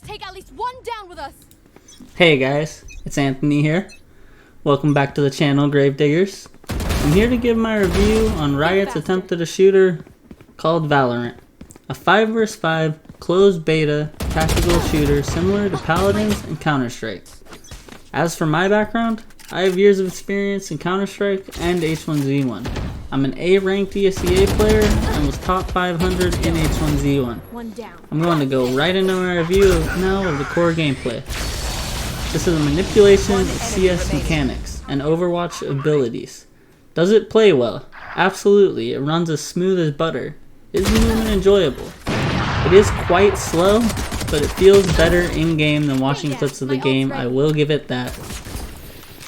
take at least one down with us. Hey guys, it's Anthony here. Welcome back to the channel, Gravediggers. I'm here to give my review on Riot's attempt at a shooter called Valorant. A 5 vs 5 closed beta tactical shooter similar to Paladins and Counter-Strike. As for my background, I have years of experience in Counter-Strike and H1Z1. I'm an A-ranked ESEA player and was top 500 in H1Z1. I'm going to go right into my review now of the core gameplay. This is a manipulation of CS mechanics and Overwatch abilities. Does it play well? Absolutely, it runs as smooth as butter. Is the movement enjoyable? It is quite slow, but it feels better in-game than watching clips of the game, I will give it that.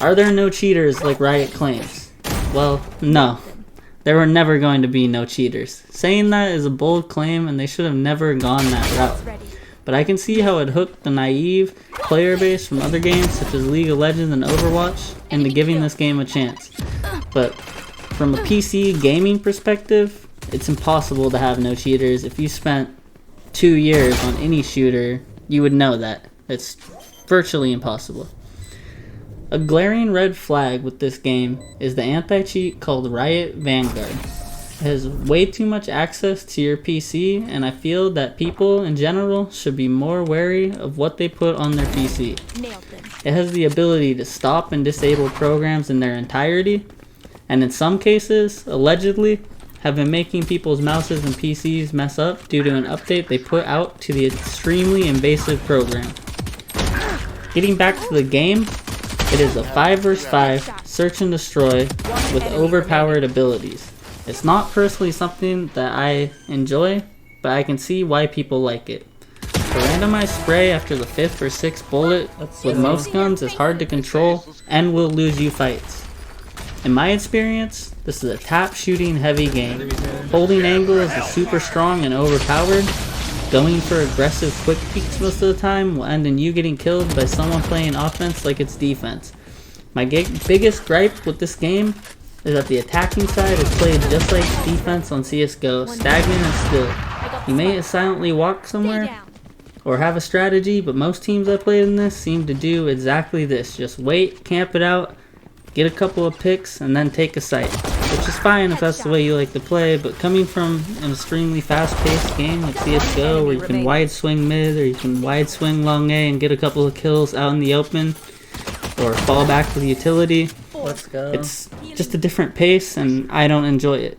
Are there no cheaters like Riot claims? Well, no. There were never going to be no cheaters. Saying that is a bold claim and they should have never gone that route. But I can see how it hooked the naive player base from other games such as League of Legends and Overwatch into giving this game a chance. But from a PC gaming perspective, it's impossible to have no cheaters. If you spent 2 years on any shooter, you would know that. It's virtually impossible. A glaring red flag with this game is the anti-cheat called Riot Vanguard. It has way too much access to your PC, and I feel that people in general should be more wary of what they put on their PC. It has the ability to stop and disable programs in their entirety, and in some cases, allegedly, have been making people's mouses and PCs mess up due to an update they put out to the extremely invasive program. Getting back to the game, it is a 5 vs 5 search and destroy with overpowered abilities. It's not personally something that I enjoy, but I can see why people like it. The randomized spray after the 5th or 6th bullet with most guns is hard to control and will lose you fights. In my experience, this is a tap shooting heavy game. Holding angles is super strong and overpowered. Going for aggressive quick peeks most of the time will end in you getting killed by someone playing offense like it's defense. My biggest gripe with this game is that the attacking side is played just like defense on CSGO, stagnant and still. You may silently walk somewhere or have a strategy, but most teams I played in this seem to do exactly this. Just wait, camp it out, get a couple of picks, and then take a site. Which is fine if that's the way you like to play, but coming from an extremely fast-paced game like CSGO where you can wide swing mid or you can wide swing long A and get a couple of kills out in the open or fall back with utility, it's just a different pace and I don't enjoy it.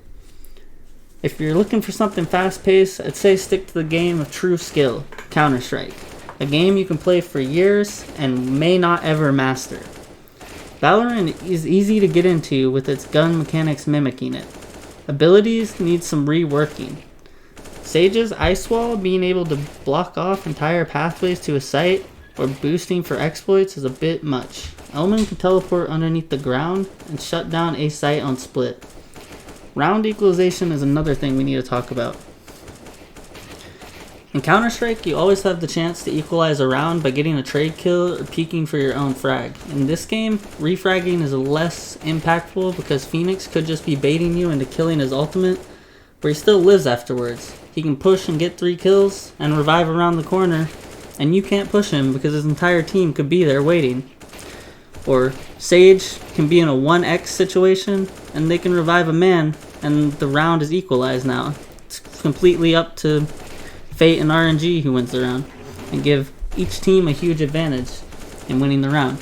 If you're looking for something fast-paced, I'd say stick to the game of true skill, Counter-Strike. A game you can play for years and may not ever master. Valorant is easy to get into with its gun mechanics mimicking it. Abilities need some reworking. Sage's Ice Wall being able to block off entire pathways to a site or boosting for exploits is a bit much. Omen can teleport underneath the ground and shut down a site on split. Round equalization is another thing we need to talk about. In Counter-Strike, you always have the chance to equalize a round by getting a trade kill or peeking for your own frag. In this game, refragging is less impactful because Phoenix could just be baiting you into killing his ultimate, but he still lives afterwards. He can push and get 3 kills and revive around the corner, and you can't push him because his entire team could be there waiting. Or Sage can be in a 1x situation and they can revive a man and the round is equalized now. It's completely up to Fate and RNG who wins the round, and give each team a huge advantage in winning the round.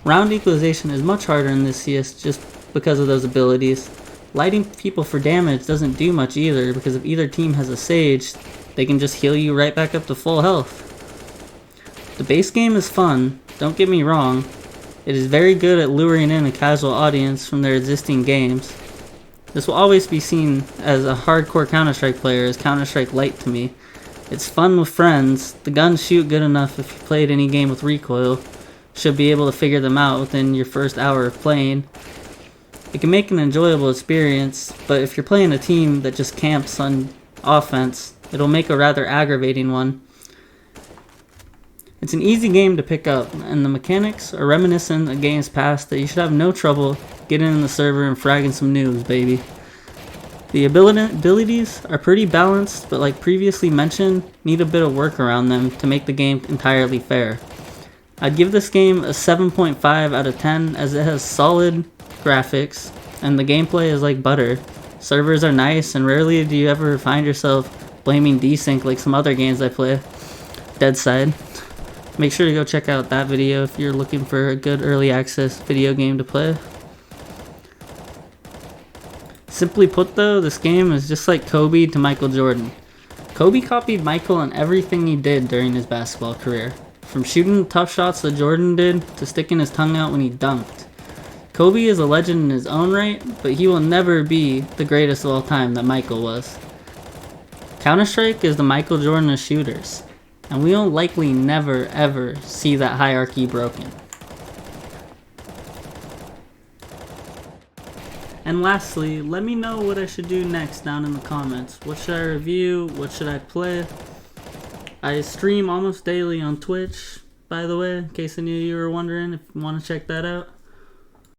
Round equalization is much harder in this CS just because of those abilities. Lighting people for damage doesn't do much either because if either team has a Sage, they can just heal you right back up to full health. The base game is fun, don't get me wrong. It is very good at luring in a casual audience from their existing games. This will always be seen as a hardcore Counter-Strike player as Counter-Strike Lite to me. It's fun with friends, the guns shoot good enough if you played any game with recoil. Should be able to figure them out within your first hour of playing. It can make an enjoyable experience, but if you're playing a team that just camps on offense, it'll make a rather aggravating one. It's an easy game to pick up, and the mechanics are reminiscent of games past that you should have no trouble getting in the server and fragging some noobs, baby. The abilities are pretty balanced, but like previously mentioned, need a bit of work around them to make the game entirely fair. I'd give this game a 7.5 out of 10 as it has solid graphics and the gameplay is like butter. Servers are nice and rarely do you ever find yourself blaming desync like some other games I play. Deadside. Make sure to go check out that video if you're looking for a good early access video game to play. Simply put though, this game is just like Kobe to Michael Jordan. Kobe copied Michael on everything he did during his basketball career. From shooting the tough shots that Jordan did, to sticking his tongue out when he dunked. Kobe is a legend in his own right, but he will never be the greatest of all time that Michael was. Counter-Strike is the Michael Jordan of shooters, and we will likely never ever see that hierarchy broken. And lastly, let me know what I should do next down in the comments. What should I review? What should I play? I stream almost daily on Twitch, by the way, in case any of you were wondering if you want to check that out.